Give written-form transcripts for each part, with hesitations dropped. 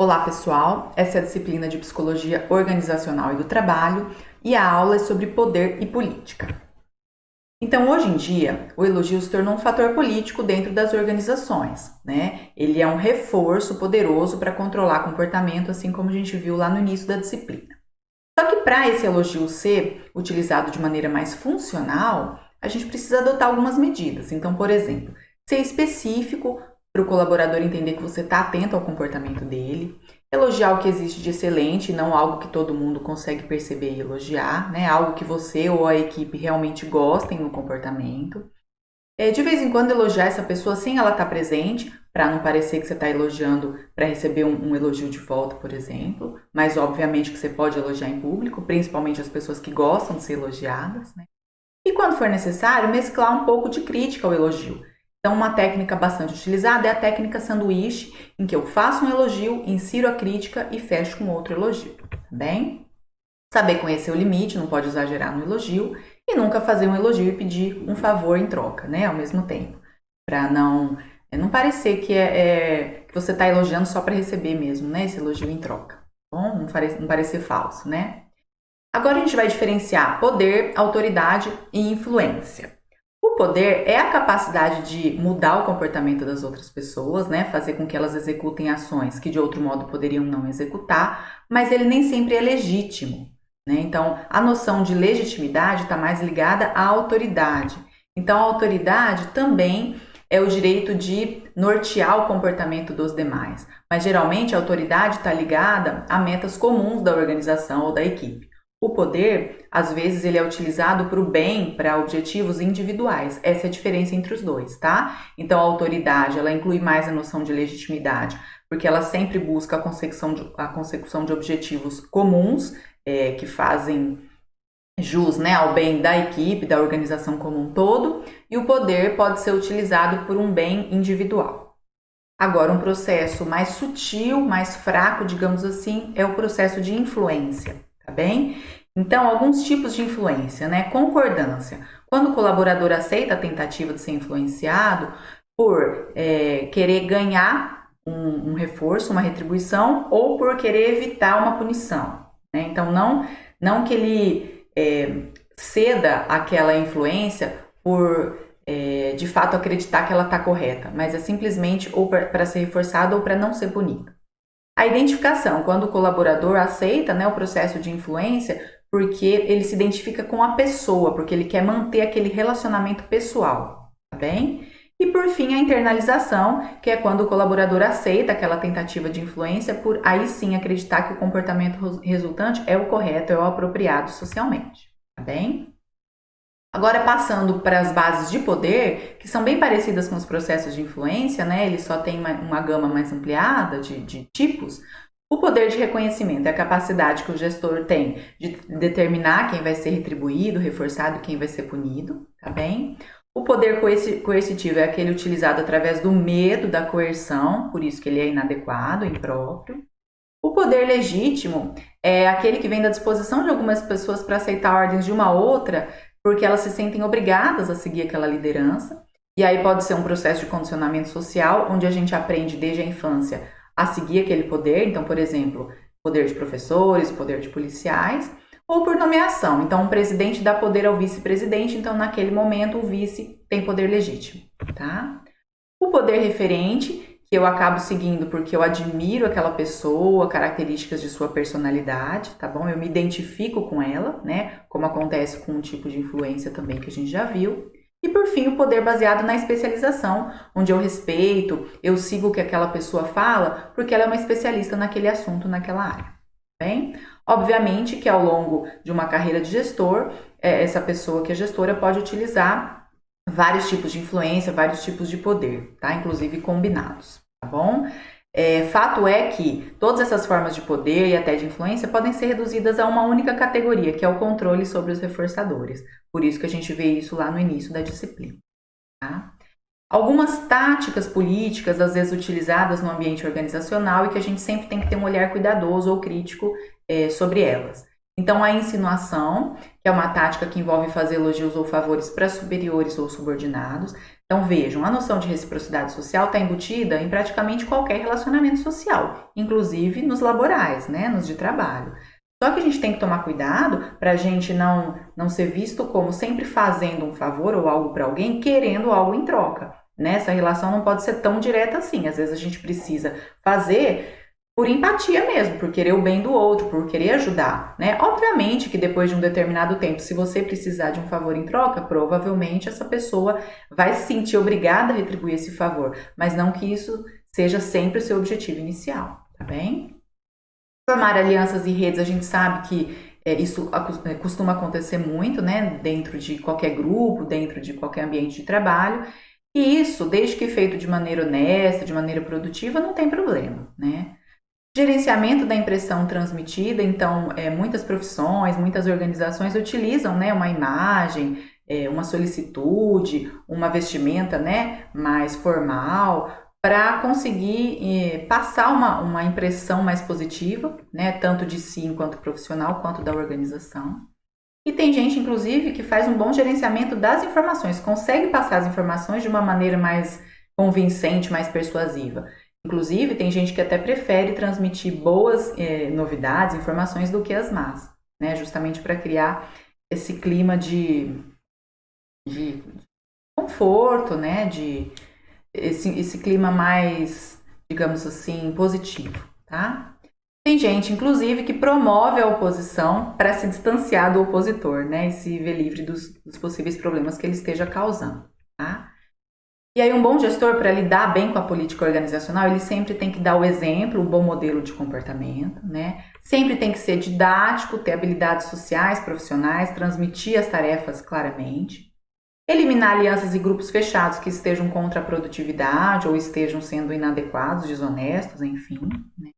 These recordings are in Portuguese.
Olá pessoal, essa é a disciplina de Psicologia Organizacional e do Trabalho e a aula é sobre poder e política. Então, hoje em dia, o elogio se tornou um fator político dentro das organizações, né? Ele é um reforço poderoso para controlar comportamento, assim como a gente viu lá no início da disciplina. Só que para esse elogio ser utilizado de maneira mais funcional, a gente precisa adotar algumas medidas. Então, por exemplo, ser específico para o colaborador entender que você está atento ao comportamento dele, elogiar o que existe de excelente, não algo que todo mundo consegue perceber e elogiar, né? Algo que você ou a equipe realmente gostem no comportamento. De vez em quando elogiar essa pessoa sem ela estar presente, para não parecer que você está elogiando para receber um elogio de volta, por exemplo. Mas obviamente que você pode elogiar em público, principalmente as pessoas que gostam de ser elogiadas, né? E quando for necessário, mesclar um pouco de crítica ao elogio. Então, uma técnica bastante utilizada é a técnica sanduíche, em que eu faço um elogio, insiro a crítica e fecho com outro elogio, tá bem? Saber conhecer o limite, não pode exagerar no elogio, e nunca fazer um elogio e pedir um favor em troca, né, ao mesmo tempo. Para não parecer que você está elogiando só para receber mesmo, né, esse elogio em troca. Bom, não parecer falso, né? Agora a gente vai diferenciar poder, autoridade e influência. O poder é a capacidade de mudar o comportamento das outras pessoas, né? Fazer com que elas executem ações que de outro modo poderiam não executar, mas ele nem sempre é legítimo, né? Então, a noção de legitimidade está mais ligada à autoridade. Então, a autoridade também é o direito de nortear o comportamento dos demais, mas geralmente a autoridade está ligada a metas comuns da organização ou da equipe. O poder, às vezes, ele é utilizado para o bem, para objetivos individuais. Essa é a diferença entre os dois, tá? Então, a autoridade, ela inclui mais a noção de legitimidade, porque ela sempre busca a consecução de objetivos comuns, que fazem jus, né, ao bem da equipe, da organização como um todo, e o poder pode ser utilizado por um bem individual. Agora, um processo mais sutil, mais fraco, digamos assim, é o processo de influência. Tá bem? Então, alguns tipos de influência, né? Concordância. Quando o colaborador aceita a tentativa de ser influenciado por querer ganhar um reforço, uma retribuição, ou por querer evitar uma punição, né? Então, não que ele ceda aquela influência por de fato acreditar que ela está correta, mas é simplesmente ou para ser reforçado ou para não ser punido. A identificação, quando o colaborador aceita, né, o processo de influência, porque ele se identifica com a pessoa, porque ele quer manter aquele relacionamento pessoal, tá bem? E por fim, a internalização, que é quando o colaborador aceita aquela tentativa de influência por aí sim acreditar que o comportamento resultante é o correto, é o apropriado socialmente, tá bem? Agora, passando para as bases de poder, que são bem parecidas com os processos de influência, né? Ele só tem uma gama mais ampliada de tipos. O poder de reconhecimento é a capacidade que o gestor tem de determinar quem vai ser retribuído, reforçado e quem vai ser punido, tá bem? O poder coercitivo é aquele utilizado através do medo, da coerção, por isso que ele é inadequado, impróprio. O poder legítimo é aquele que vem da disposição de algumas pessoas para aceitar ordens de uma outra, porque elas se sentem obrigadas a seguir aquela liderança. E aí pode ser um processo de condicionamento social, onde a gente aprende desde a infância a seguir aquele poder. Então, por exemplo, poder de professores, poder de policiais, ou por nomeação. Então, um presidente dá poder ao vice-presidente, então naquele momento o vice tem poder legítimo, tá? O poder referente, que eu acabo seguindo porque eu admiro aquela pessoa, características de sua personalidade, tá bom? Eu me identifico com ela, né? Como acontece com um tipo de influência também que a gente já viu. E por fim, o poder baseado na especialização, onde eu respeito, eu sigo o que aquela pessoa fala, porque ela é uma especialista naquele assunto, naquela área, bem? Obviamente que ao longo de uma carreira de gestor, essa pessoa que é gestora pode utilizar vários tipos de influência, vários tipos de poder, tá? Inclusive combinados, tá bom? Fato é que todas essas formas de poder e até de influência podem ser reduzidas a uma única categoria, que é o controle sobre os reforçadores. Por isso que a gente vê isso lá no início da disciplina, tá? Algumas táticas políticas, às vezes utilizadas no ambiente organizacional e que a gente sempre tem que ter um olhar cuidadoso ou crítico sobre elas. Então, a insinuação, que é uma tática que envolve fazer elogios ou favores para superiores ou subordinados. Então vejam, a noção de reciprocidade social está embutida em praticamente qualquer relacionamento social, inclusive nos laborais, né, nos de trabalho. Só que a gente tem que tomar cuidado para a gente não ser visto como sempre fazendo um favor ou algo para alguém, querendo algo em troca. Né? Essa relação não pode ser tão direta assim. Às vezes a gente precisa fazer por empatia mesmo, por querer o bem do outro, por querer ajudar, né? Obviamente que depois de um determinado tempo, se você precisar de um favor em troca, provavelmente essa pessoa vai se sentir obrigada a retribuir esse favor, mas não que isso seja sempre o seu objetivo inicial, tá bem? Formar alianças e redes, a gente sabe que isso costuma acontecer muito, né? Dentro de qualquer grupo, dentro de qualquer ambiente de trabalho, e isso, desde que feito de maneira honesta, de maneira produtiva, não tem problema, né? Gerenciamento da impressão transmitida, então, muitas profissões, muitas organizações utilizam, né, uma imagem, uma solicitude, uma vestimenta, né, mais formal, para conseguir passar uma impressão mais positiva, né, tanto de si enquanto profissional, quanto da organização. E tem gente, inclusive, que faz um bom gerenciamento das informações, consegue passar as informações de uma maneira mais convincente, mais persuasiva. Inclusive, tem gente que até prefere transmitir boas novidades, informações do que as más, né? Justamente para criar esse clima de conforto, né? Esse clima mais, digamos assim, positivo, tá? Tem gente, inclusive, que promove a oposição para se distanciar do opositor, né? E se ver livre dos possíveis problemas que ele esteja causando, tá? E aí, um bom gestor, para lidar bem com a política organizacional, ele sempre tem que dar o exemplo, um bom modelo de comportamento, né? Sempre tem que ser didático, ter habilidades sociais, profissionais, transmitir as tarefas claramente, eliminar alianças e grupos fechados que estejam contra a produtividade ou estejam sendo inadequados, desonestos, enfim, né?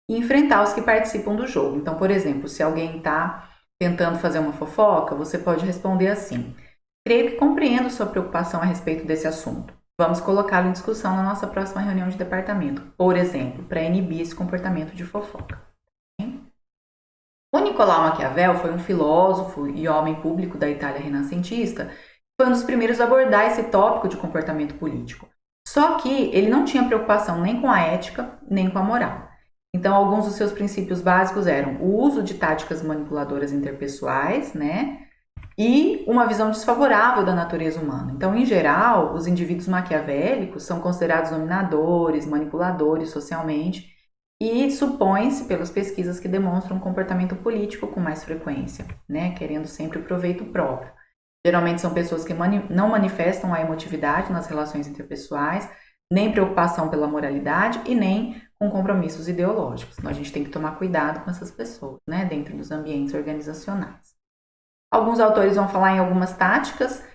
E enfrentar os que participam do jogo. Então, por exemplo, se alguém está tentando fazer uma fofoca, você pode responder assim: creio que compreendo sua preocupação a respeito desse assunto. Vamos colocá-lo em discussão na nossa próxima reunião de departamento, por exemplo, para inibir esse comportamento de fofoca. O Nicolau Maquiavel foi um filósofo e homem público da Itália renascentista, foi um dos primeiros a abordar esse tópico de comportamento político. Só que ele não tinha preocupação nem com a ética, nem com a moral. Então, alguns dos seus princípios básicos eram o uso de táticas manipuladoras interpessoais, né? E uma visão desfavorável da natureza humana. Então, em geral, os indivíduos maquiavélicos são considerados dominadores, manipuladores socialmente, e supõe-se pelas pesquisas que demonstram um comportamento político com mais frequência, né? Querendo sempre o proveito próprio. Geralmente são pessoas que não manifestam a emotividade nas relações interpessoais, nem preocupação pela moralidade e nem com compromissos ideológicos. Então, a gente tem que tomar cuidado com essas pessoas, né, dentro dos ambientes organizacionais. Alguns autores vão falar em algumas táticas,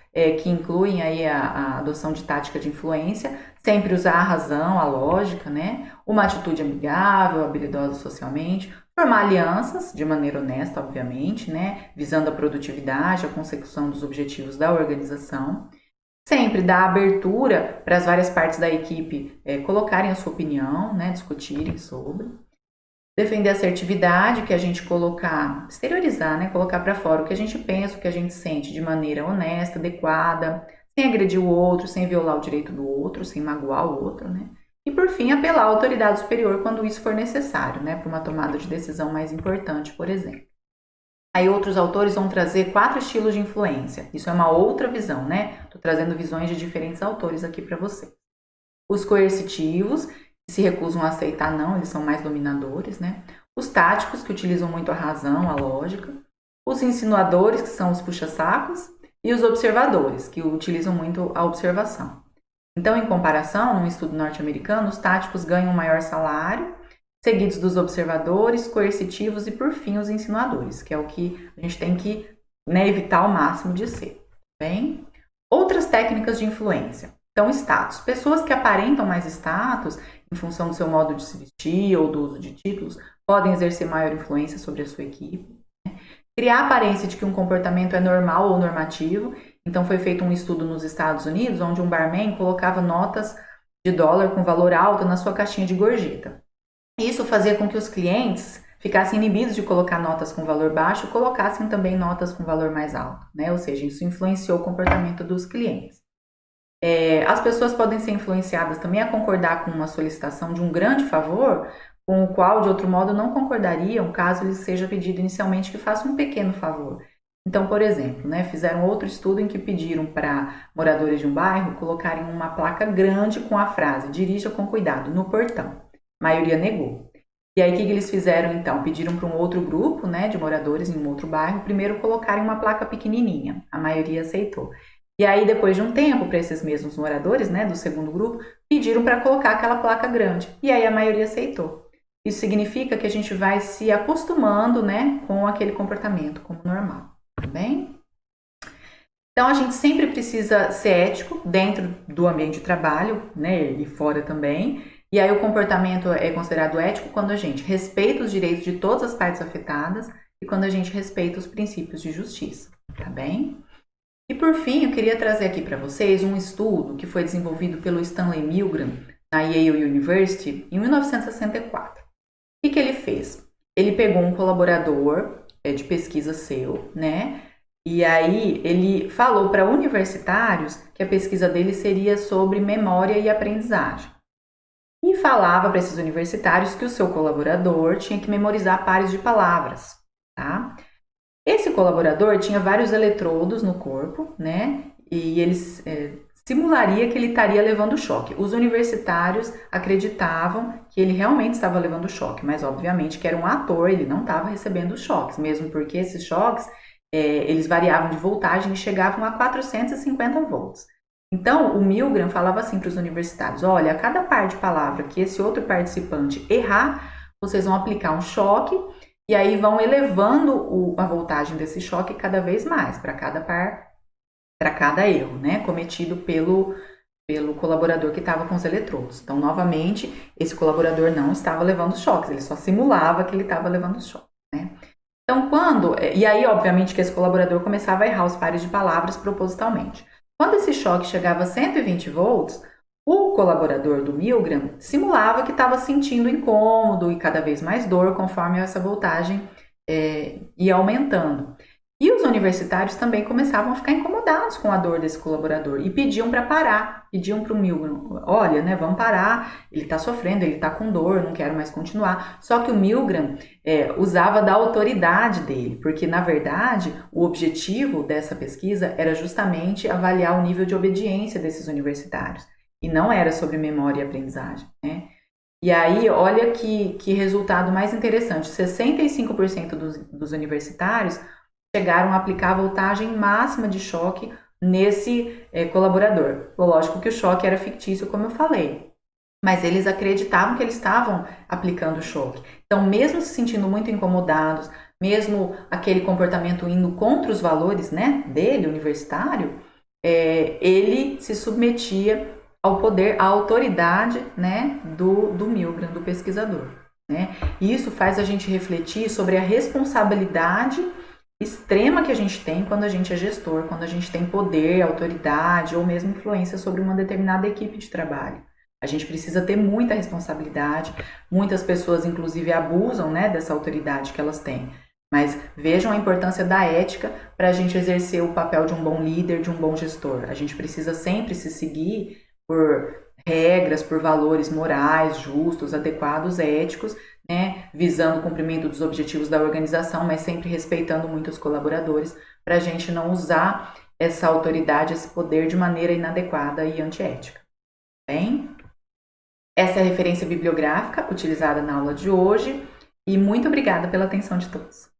que incluem aí a adoção de tática de influência, sempre usar a razão, a lógica, né, uma atitude amigável, habilidosa socialmente, formar alianças de maneira honesta, obviamente, né, visando a produtividade, a consecução dos objetivos da organização. Sempre dar abertura para as várias partes da equipe colocarem a sua opinião, né, discutirem sobre. Defender a assertividade, que a gente colocar, exteriorizar, né, colocar para fora o que a gente pensa, o que a gente sente de maneira honesta, adequada, sem agredir o outro, sem violar o direito do outro, sem magoar o outro, né. E por fim, apelar à autoridade superior quando isso for necessário, né, para uma tomada de decisão mais importante, por exemplo. Aí outros autores vão trazer 4 estilos de influência. Isso é uma outra visão, né? Estou trazendo visões de diferentes autores aqui para vocês. Os coercitivos, que se recusam a aceitar não, eles são mais dominadores, né? Os táticos, que utilizam muito a razão, a lógica. Os insinuadores, que são os puxa-sacos. E os observadores, que utilizam muito a observação. Então, em comparação, num estudo norte-americano, os táticos ganham um maior salário, seguidos dos observadores, coercitivos e, por fim, os insinuadores, que é o que a gente tem que, né, evitar ao máximo de ser. Bem? Outras técnicas de influência. Então, status. Pessoas que aparentam mais status, em função do seu modo de se vestir ou do uso de títulos, podem exercer maior influência sobre a sua equipe. Né? Criar a aparência de que um comportamento é normal ou normativo. Então, foi feito um estudo nos Estados Unidos, onde um barman colocava notas de dólar com valor alto na sua caixinha de gorjeta. Isso fazia com que os clientes ficassem inibidos de colocar notas com valor baixo e colocassem também notas com valor mais alto, né? Ou seja, isso influenciou o comportamento dos clientes. As pessoas podem ser influenciadas também a concordar com uma solicitação de um grande favor, com o qual, de outro modo, não concordariam caso lhes seja pedido inicialmente que faça um pequeno favor. Então, por exemplo, né, fizeram outro estudo em que pediram para moradores de um bairro colocarem uma placa grande com a frase "dirija com cuidado" no portão. A maioria negou. E aí, o que eles fizeram então? Pediram para um outro grupo, né, de moradores em um outro bairro, primeiro colocarem uma placa pequenininha. A maioria aceitou. E aí, depois de um tempo, para esses mesmos moradores, né, do segundo grupo, pediram para colocar aquela placa grande. E aí, a maioria aceitou. Isso significa que a gente vai se acostumando, né, com aquele comportamento como normal, tá bem? Então, a gente sempre precisa ser ético dentro do ambiente de trabalho, né, e fora também. E aí, o comportamento é considerado ético quando a gente respeita os direitos de todas as partes afetadas e quando a gente respeita os princípios de justiça, tá bem? E por fim, eu queria trazer aqui para vocês um estudo que foi desenvolvido pelo Stanley Milgram na Yale University em 1964. O que ele fez? Ele pegou um colaborador de pesquisa seu, né? E aí ele falou para universitários que a pesquisa dele seria sobre memória e aprendizagem. E falava para esses universitários que o seu colaborador tinha que memorizar pares de palavras, tá? Esse colaborador tinha vários eletrodos no corpo, né? E ele simularia que ele estaria levando choque. Os universitários acreditavam que ele realmente estava levando choque, mas obviamente que era um ator, ele não estava recebendo choques, mesmo porque esses choques eles variavam de voltagem e chegavam a 450 volts. Então, o Milgram falava assim para os universitários: olha, a cada par de palavra que esse outro participante errar, vocês vão aplicar um choque e aí vão elevando a voltagem desse choque cada vez mais para cada erro, né, cometido pelo colaborador que estava com os eletrodos. Então, novamente, esse colaborador não estava levando choques, ele só simulava que ele estava levando choque, né? Então, e aí, obviamente, que esse colaborador começava a errar os pares de palavras propositalmente. Quando esse choque chegava a 120 volts, o colaborador do Milgram simulava que estava sentindo incômodo e cada vez mais dor conforme essa voltagem ia aumentando. E os universitários também começavam a ficar incomodados com a dor desse colaborador e pediam para parar, pediam para o Milgram: olha, né, vamos parar, ele está sofrendo, ele está com dor, não quero mais continuar. Só que o Milgram usava da autoridade dele, porque na verdade o objetivo dessa pesquisa era justamente avaliar o nível de obediência desses universitários e não era sobre memória e aprendizagem, né? E aí, olha que resultado mais interessante: 65% dos universitários chegaram a aplicar a voltagem máxima de choque nesse colaborador. Lógico que o choque era fictício, como eu falei, mas eles acreditavam que eles estavam aplicando o choque. Então, mesmo se sentindo muito incomodados, mesmo aquele comportamento indo contra os valores, né, dele, universitário, ele se submetia ao poder, à autoridade, né, do Milgram, do pesquisador, né? E isso faz a gente refletir sobre a responsabilidade extrema que a gente tem quando a gente é gestor, quando a gente tem poder, autoridade ou mesmo influência sobre uma determinada equipe de trabalho. A gente precisa ter muita responsabilidade, muitas pessoas inclusive abusam, né, dessa autoridade que elas têm. Mas vejam a importância da ética para a gente exercer o papel de um bom líder, de um bom gestor. A gente precisa sempre se seguir por regras, por valores morais, justos, adequados, éticos, né, visando o cumprimento dos objetivos da organização, mas sempre respeitando muito os colaboradores, para a gente não usar essa autoridade, esse poder de maneira inadequada e antiética. Bem, essa é a referência bibliográfica utilizada na aula de hoje e muito obrigada pela atenção de todos.